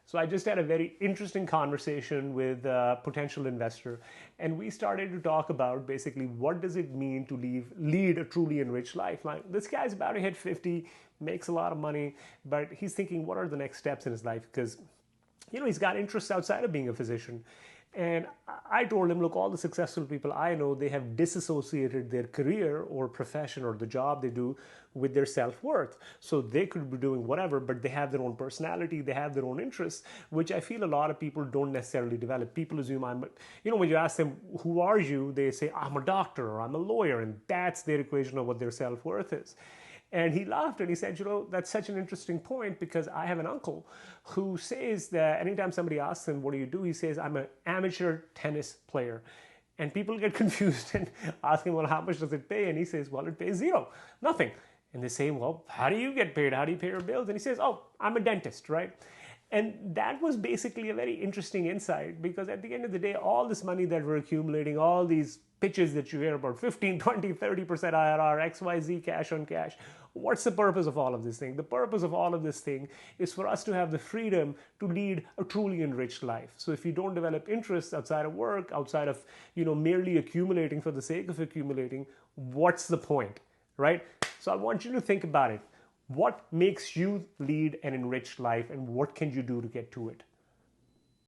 So I just had a very interesting conversation with a potential investor, and we started to talk about basically what does it mean to lead a truly enriched life. Like this guy's about to hit 50, makes a lot of money, but he's thinking what are the next steps in his life because he's got interests outside of being a physician. And I told him, look, all the successful people I know, they have disassociated their career or profession or the job they do with their self-worth. So they could be doing whatever, but they have their own personality, they have their own interests, which I feel a lot of people don't necessarily develop. People assume when you ask them, who are you? They say, I'm a doctor or I'm a lawyer. And that's their equation of what their self-worth is. And he laughed and he said, that's such an interesting point because I have an uncle who says that anytime somebody asks him, what do you do? He says, I'm an amateur tennis player. And people get confused and ask him, well, how much does it pay? And he says, well, it pays zero, nothing. And they say, well, how do you get paid? How do you pay your bills? And he says, oh, I'm a dentist, right? And that was basically a very interesting insight because at the end of the day, all this money that we're accumulating, all these pitches that you hear about 15, 20, 30% IRR, XYZ, cash on cash. What's the purpose of all of this thing? The purpose of all of this thing is for us to have the freedom to lead a truly enriched life. So if you don't develop interests outside of work, outside of, merely accumulating for the sake of accumulating, what's the point, right? So I want you to think about it. What makes you lead an enriched life and what can you do to get to it?